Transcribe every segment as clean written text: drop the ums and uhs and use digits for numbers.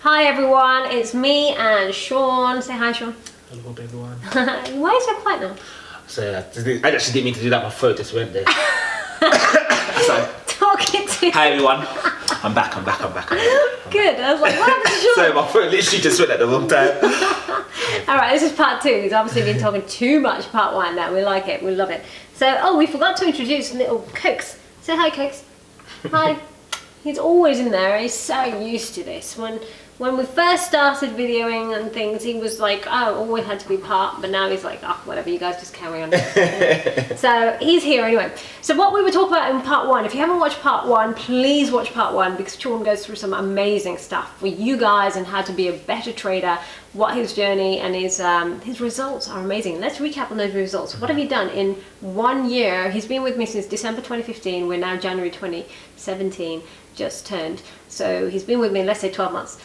Hi everyone, it's me and Sean. Say hi, Sean. Hello everyone. Why are you so quiet now? So I actually didn't mean to do that, my throat just went there. Talking to Hi everyone. I'm back. Good, I was like, what happened to Sean? Sorry, my throat literally just went at the wrong time. Alright, this is part 2. He's obviously been talking too much part 1 now. We like it, we love it. So, we forgot to introduce little Cokes. Say hi, Cokes. Hi. He's always in there. He's so used to this. When we first started videoing and things, he was like, oh, always had to be part, but now he's like, oh, whatever, you guys just carry on. So he's here anyway. So what we were talking about in part 1, if you haven't watched part 1, please watch part 1 because Sean goes through some amazing stuff for you guys and how to be a better trader, what his journey and his results are amazing. Let's recap on those results. What have you done in 1 year? He's been with me since December 2015. We're now January 2017. Just turned, so he's been with me, let's say 12 months.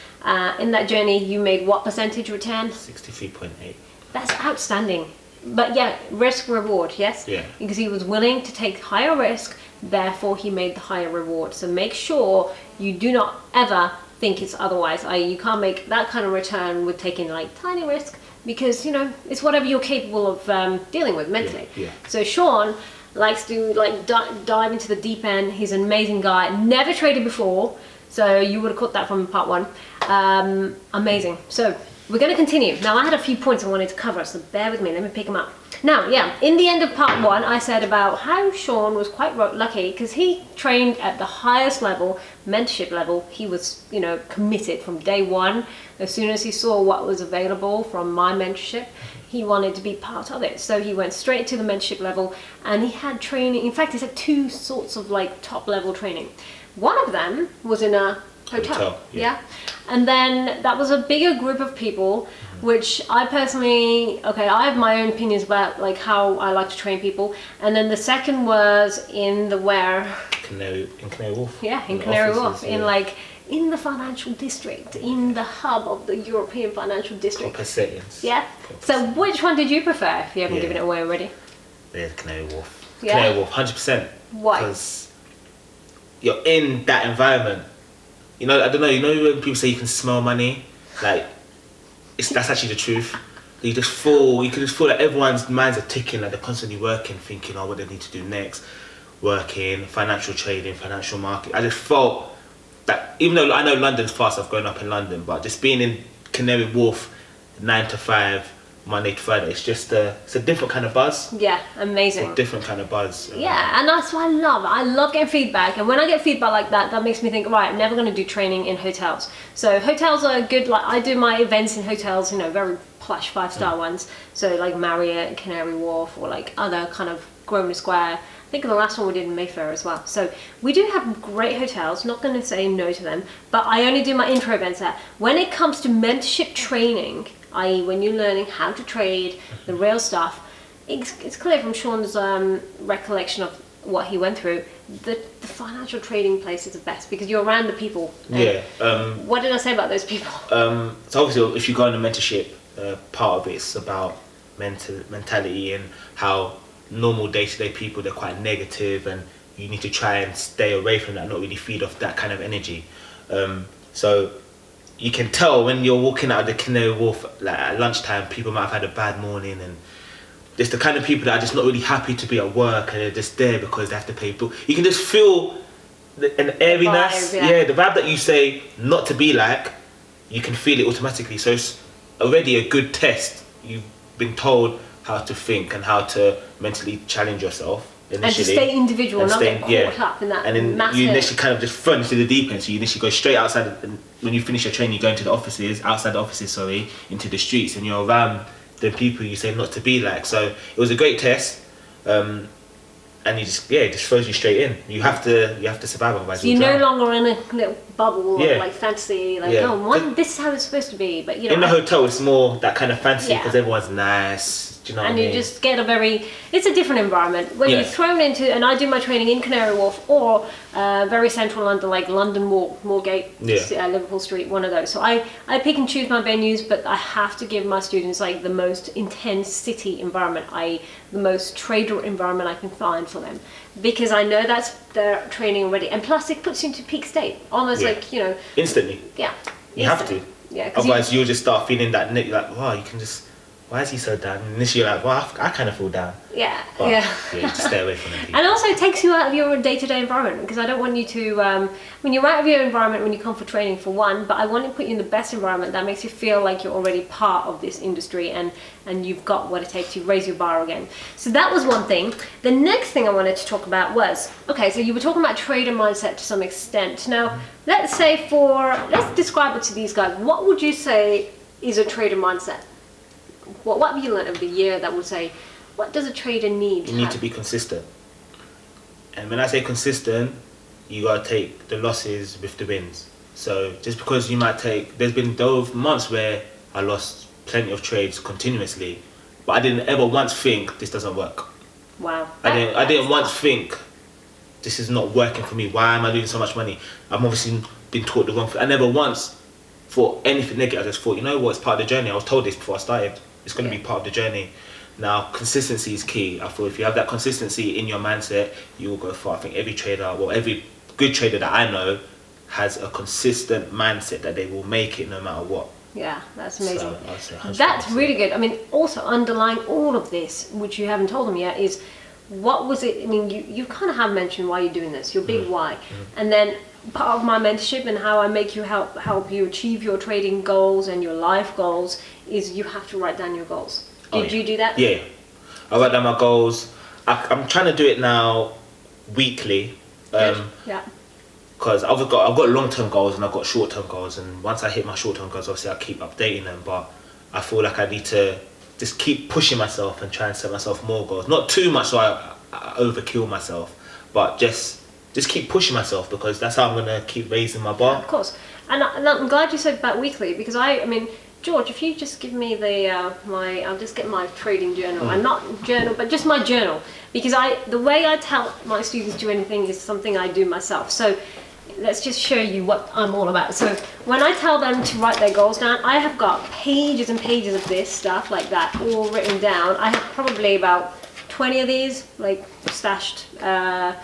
In that journey, you made what percentage return? 63.8. That's outstanding. But yeah, risk reward, yes? Yeah. Because he was willing to take higher risk, therefore he made the higher reward. So make sure you do not ever think it's otherwise. You can't make that kind of return with taking like tiny risk because, you know, it's whatever you're capable of dealing with mentally. Yeah. So Sean likes to like dive into the deep end. He's an amazing guy. Never traded before, so you would have caught that from part 1. Amazing. So we're going to continue. Now I had a few points I wanted to cover, so bear with me. Let me pick them up. Now, yeah, in the end of part 1, I said about how Sean was quite lucky because he trained at the highest level, mentorship level. He was, you know, committed from day 1. As soon as he saw what was available from my mentorship, he wanted to be part of it. So he went straight to the mentorship level and he had training. In fact, he had 2 sorts of like top level training. One of them was in a hotel. Yeah. And then that was a bigger group of people, which I personally, I have my own opinions about like how I like to train people. And then the second was in the Canary Wharf. Yeah, in Canary Wharf, in the financial district, in the hub of the European financial district. Proper settings. Yeah. So which one did you prefer, if you haven't given it away already? Yeah, Canary Wharf. Yeah? Canary Wharf, 100%. Why? Because you're in that environment. You know, I don't know, you know when people say you can smell money? Like, that's actually the truth. You can just feel that everyone's minds are ticking, like they're constantly working, thinking, what they need to do next. Working, financial trading, financial market. I just felt that, even though I know London's fast, I've grown up in London, but just being in Canary Wharf 9 to 5, Monday to Friday, it's a different kind of buzz. Yeah, amazing. It's a different kind of buzz. Yeah, and that's what I love. I love getting feedback, and when I get feedback like that, that makes me think, right, I'm never going to do training in hotels. So hotels are good, like I do my events in hotels, you know, very plush 5-star ones. So like Marriott, Canary Wharf, or like other kind of Grosvenor Square. I think the last one we did in Mayfair as well. So we do have great hotels, not going to say no to them, but I only do my intro events there. When it comes to mentorship training, i.e. when you're learning how to trade, the real stuff, it's clear from Sean's recollection of what he went through, the financial trading place is the best because you're around the people. Yeah. What did I say about those people? So obviously if you go on the mentorship, part of it's about mentality and how normal day-to-day people, they're quite negative and you need to try and stay away from that, not really feed off that kind of energy. So you can tell when you're walking out of the Canary Wharf like at lunchtime, people might have had a bad morning and just the kind of people that are just not really happy to be at work and they're just there because they have to pay bills. You can just feel an airiness. Yeah, the vibe that you say not to be like, you can feel it automatically. So it's already a good test. You've been told how to think and how to mentally challenge yourself initially. And to stay individual, and not get caught up in that. And then massive... you initially kind of just thrown into the deep end. So you initially go straight outside, when you finish your training, you go into the offices, into the streets, and you're around the people you say not to be like. So it was a great test. And it just throws you straight in. You have to survive otherwise. So you're no longer in a little bubble of like fancy, this is how it's supposed to be. But you know, in the hotel, it's more that kind of fancy because everyone's nice. Do you know what I mean? You just get it's a different environment. When you're thrown into, and I do my training in Canary Wharf or very central London, like London Walk, Moorgate, Liverpool Street, one of those. So I pick and choose my venues, but I have to give my students like the most intense city environment, i.e. the most trader environment I can find for them. Because I know that's their training already. And plus it puts you into peak state, almost like, you know. Instantly. Yeah. You have to. Yeah. Otherwise, you'll just start feeling that like, wow, you can just. Why is he so down? And initially you're like, well, I kind of feel down. Yeah. But, yeah. just stay away from them people. And also it takes you out of your day-to-day environment, because I don't want you to, when you're out of your environment when you come for training for one, but I want to put you in the best environment that makes you feel like you're already part of this industry and you've got what it takes to raise your bar again. So that was one thing. The next thing I wanted to talk about was, okay, so you were talking about trader mindset to some extent. Now, let's describe it to these guys. What would you say is a trader mindset? What have you learned over the year that would say, what does a trader need? You need to be consistent. And when I say consistent, you got to take the losses with the wins. So just because you might there's been those months where I lost plenty of trades continuously, but I didn't ever once think this doesn't work. Wow. I didn't once think this is not working for me. Why am I losing so much money? I've obviously been taught the wrong thing. I never once thought anything negative. I just thought, you know what, it's part of the journey. I was told this before I started. It's going to be part of the journey. Now, consistency is key. I feel if you have that consistency in your mindset, you will go far. I think every good trader that I know has a consistent mindset that they will make it no matter what. Yeah, that's amazing. So that's really good. I mean, also underlying all of this, which you haven't told them yet, is what was it? I mean, you kind of have mentioned why you're doing this, your big why. And then part of my mentorship and how I make you help you achieve your trading goals and your life goals is you have to write down your goals. Did you do that? Yeah, I write down my goals. I'm trying to do it now weekly. Yeah. Because I've got long-term goals and I've got short-term goals, and once I hit my short-term goals, obviously I keep updating them. But I feel like I need to just keep pushing myself and try and set myself more goals. Not too much so I overkill myself, but just keep pushing myself, because that's how I'm gonna keep raising my bar. Yeah, of course. And I'm glad you said about weekly, because I mean, George, if you just give me I'll just get my trading journal, and not journal, but just my journal, because the way I tell my students to do anything is something I do myself. So let's just show you what I'm all about. So when I tell them to write their goals down, I have got pages and pages of this stuff like that all written down. I have probably about 20 of these like stashed, or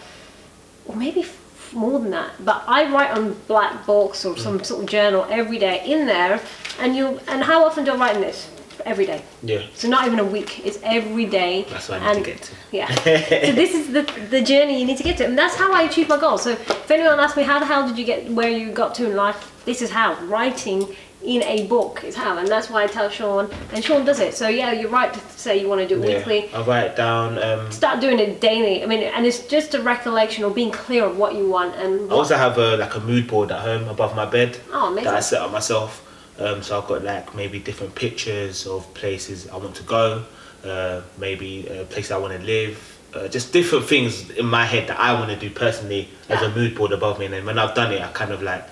maybe more than that, but I write on black books or some sort of journal every day in there. And how often do I write in this? Every day. Yeah. So not even a week, it's every day. That's what I need to get to. Yeah. So this is the journey you need to get to, and that's how I achieve my goals. So if anyone asks me how the hell did you get where you got to in life, this is how. Writing in a book is how, and that's why I tell Sean, and Sean does it. So yeah, you're right to say you want to do it weekly. I write it down. Start doing it daily. I mean, and it's just a recollection or being clear of what you want. And I also have a mood board at home above my bed. Oh, amazing. That I set up myself. So I've got like maybe different pictures of places I want to go, maybe places I want to live, just different things in my head that I want to do personally as a mood board above me. And then when I've done it, I kind of like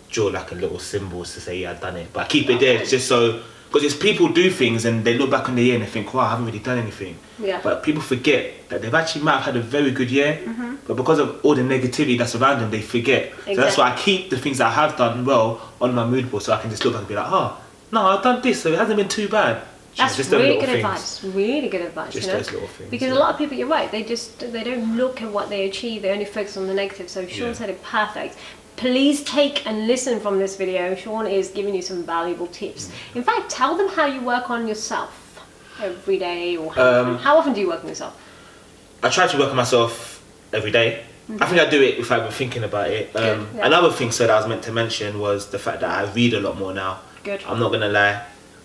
draw like a little symbols to say, yeah, I've done it. But I keep it there just so, because it's people do things and they look back on the year and they think, wow, I haven't really done anything. Yeah. But people forget that they've actually might have had a very good year, but because of all the negativity that's around them, they forget. Exactly. So that's why I keep the things that I have done well on my mood board, so I can just look back and be like, oh, no, I've done this, so it hasn't been too bad. That's just really good advice. Really good advice. Just you know? those little things. Because a lot of people, you're right, they don't look at what they achieve. They only focus on the negative. So Sean said it perfect. Please take and listen from this video. Sean is giving you some valuable tips. In fact, tell them how you work on yourself every day, or how often do you work on yourself? I try to work on myself every day. I think I do it without even thinking about it. Another thing that I was meant to mention was the fact that I read a lot more now. Good. I'm not gonna lie,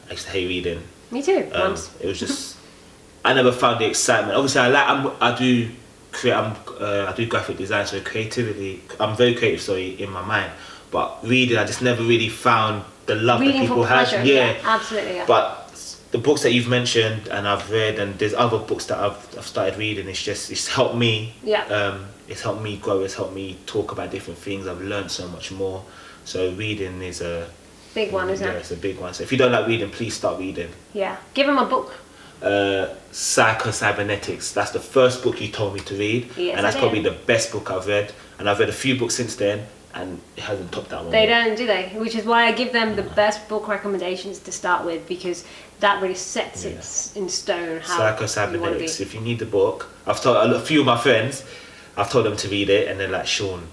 I used to hate reading. Me too. It was just I never found the excitement. Obviously, I do graphic design, so creativity. I'm very creative, sorry, in my mind. But reading, I just never really found the love Reading that people for have. pleasure. Yeah, Absolutely. Yeah. But the books that you've mentioned and I've read, and there's other books that I've started reading. It's helped me. Yeah. It's helped me grow. It's helped me talk about different things. I've learned so much more. So reading is a big one, isn't it? Yeah, it's a big one. So if you don't like reading, please start reading. Yeah. Give him a book. Psycho-Cybernetics. That's the first book you told me to read, Yes, and that's probably the best book I've read. And I've read a few books since then, and it hasn't topped that one. They don't, do they? Which is why I give them the best book recommendations to start with, because that really sets it in stone how Psycho-Cybernetics. If you need the book, I've told a few of my friends, I've told them to read it, and they're like, Sean,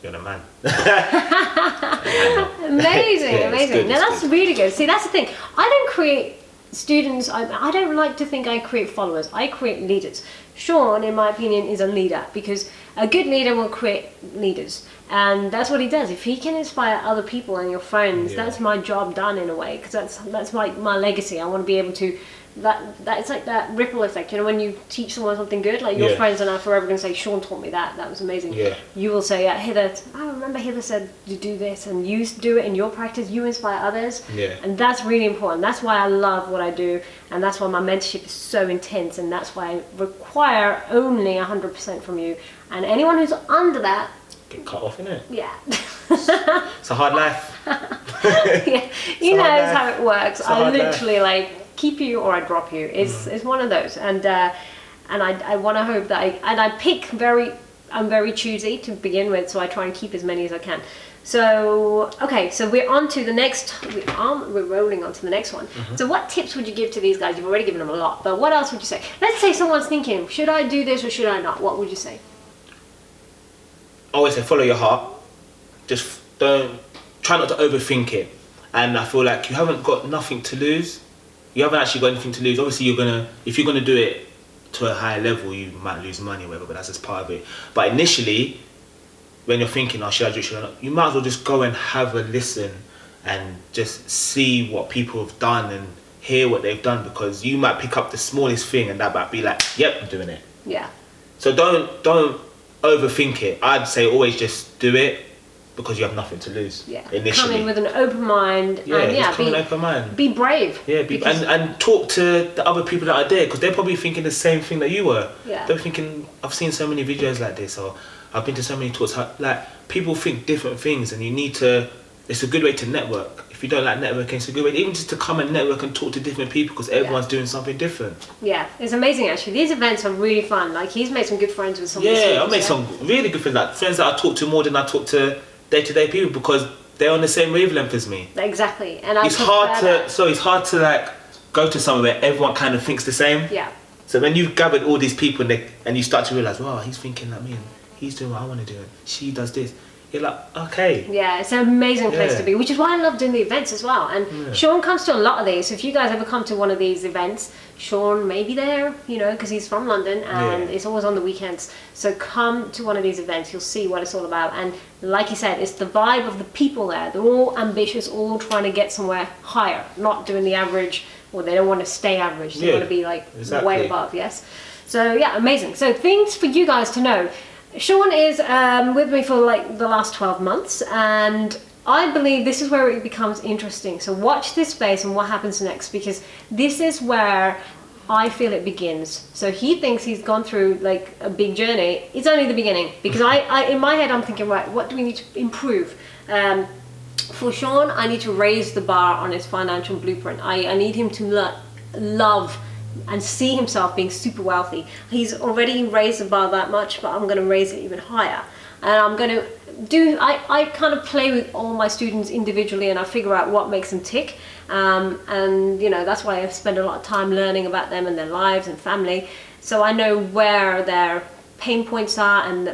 you're the man. Amazing, Yeah, amazing. good, Now it's that's good. really good. See, that's the thing. I don't create students. I don't like to think I create followers. I create leaders. Sean, in my opinion, is a leader because a good leader will create leaders, and that's what he does. If he can inspire other people and your friends, Yeah. that's my job done in a way. Because that's my legacy. I want to be able to. That it's like that ripple effect. You know, when you teach someone something good, like your Yeah. friends are now forever going to say, "Sean taught me that. That was amazing." Yeah. You will say, "Yeah, Hither. I remember Hither said to do this, and you do it in your practice. You inspire others." Yeah. And that's really important. That's why I love what I do, and that's why my mentorship is so intense, and that's why I require only 100% from you. And anyone who's under that, Get cut off, innit? yeah. It's a hard life. Yeah, he It's a hard knows life. how it works. It's a I hard life. literally like keep you or I drop you. It's one of those, and I want to hope that I pick I'm very choosy to begin with, so I try and keep as many as I can. So okay, so we're on to the next. We're rolling on to the next one. So what tips would you give to these guys? You've already given them a lot, but what else would you say? Let's say someone's thinking, should I do this or should I not? What would you say? I always say follow your heart. Just try not to overthink it. And I feel like you haven't got nothing to lose. You haven't actually got anything to lose. Obviously, if you're gonna do it to a higher level, you might lose money or whatever, but that's just part of it. But initially, when you're thinking, oh, should I do it, should I not? You might as well just go and have a listen and just see what people have done and hear what they've done, because you might pick up the smallest thing and that might be like, yep, I'm doing it. Yeah. So don't overthink it. I'd say always just do it because you have nothing to lose. Yeah. Initially. Come in with an open mind. Yeah, and just come in open mind. Be brave. Yeah, because- and talk to the other people that are there, because they're probably thinking the same thing that you were. Yeah. They're thinking, I've seen so many videos like this, or I've been to so many talks. Like, people think different things, and you need to. It's a good way to network. If you don't like networking, it's a good way, even just to come and network and talk to different people, because everyone's doing something different. Yeah, it's amazing actually. These events are really fun. Like he's made some good friends with some. of the Yeah, I students, made some really good friends, like friends that I talk to more than I talk to day-to-day people, because they're on the same wavelength as me. Exactly, and I It's prefer hard that. it's hard to like go to somewhere where everyone kind of thinks the same. Yeah, So when you've gathered all these people and you start to realise, wow, he's thinking like me and he's doing what I want to do and she does this, you're like, okay. yeah, it's an amazing place Yeah. to be, which is why I love doing the events as well. And Sean comes to a lot of these. So if you guys ever come to one of these events, Sean may be there, you know, because he's from London and Yeah. it's always on the weekends. So come to one of these events, you'll see what it's all about. And like you said, it's the vibe of the people there. They're all ambitious, all trying to get somewhere higher, not doing the average, or they don't want to stay average. They Yeah, want to be like exactly. way above, yes? So yeah, amazing. So things for you guys to know. Sean is with me for like the last 12 months, and I believe this is where it becomes interesting. So watch this space and what happens next, because this is where I feel it begins. So he thinks he's gone through like a big journey. It's only the beginning, because I in my head I'm thinking, right, what do we need to improve? For Sean, I need to raise the bar on his financial blueprint. I need him to love and see himself being super wealthy. He's already raised the bar that much, but I'm going to raise it even higher. And I'm going to I kind of play with all my students individually, and I figure out what makes them tick. And you know, that's why I spend a lot of time learning about them and their lives and family. So I know where their pain points are and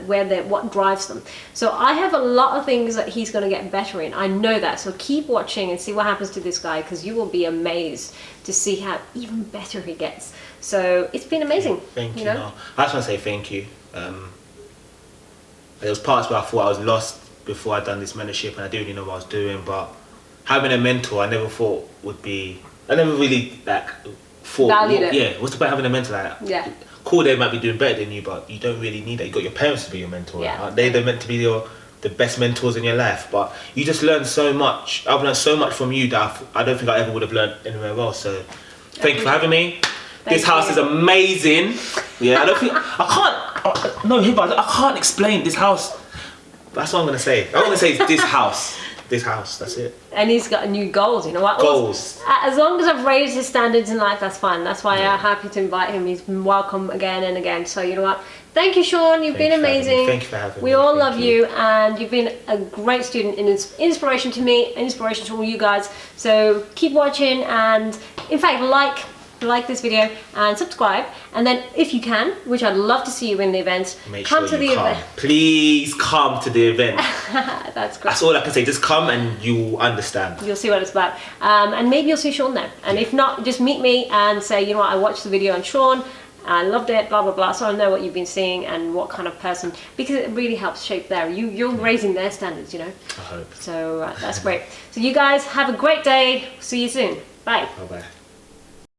what drives them. So I have a lot of things that he's going to get better in. I know that. So keep watching and see what happens to this guy, because you will be amazed to see how even better he gets. So it's been amazing. Thank you. know? No, I just want to say thank you. There was parts where I thought I was lost before I'd done this mentorship and I didn't really know what I was doing, but having a mentor I never really like thought, Valued it. yeah, what's the point of having a mentor? Like, Yeah. cool, they might be doing better than you, but you don't really need that. You got your parents to be your mentor. Yeah. They're meant to be the best mentors in your life, but you just learn so much. I've learned so much from you that I don't think I ever would have learned anywhere else. So thank you for having me. This house you. is amazing. Yeah, I don't think I can't explain this house. That's what I'm gonna say. I'm gonna say it's this house. This house, that's it. And he's got new goals, you know what? Goals. As long as I've raised his standards in life, that's fine. That's why I'm happy to invite him. He's welcome again and again. So you know what? Thank you, Sean. You've been Thank you for having me. amazing. Thank you for having we me. all Thank love you. you, and you've been a great student and inspiration to me, inspiration to all you guys. So keep watching, and in fact, like this video and subscribe. And then if you can, which I'd love to see you in the events, come to the event. Please come to the event. That's great. That's all I can say. Just come and you'll understand. You'll see what it's about. And maybe you'll see Sean there. And if not, just meet me and say, you know what, I watched the video on Sean. I loved it, blah, blah, blah. So I know what you've been seeing and what kind of person, because it really helps shape you're raising their standards, you know. I hope. So that's great. So you guys have a great day. See you soon. Bye. Bye-bye.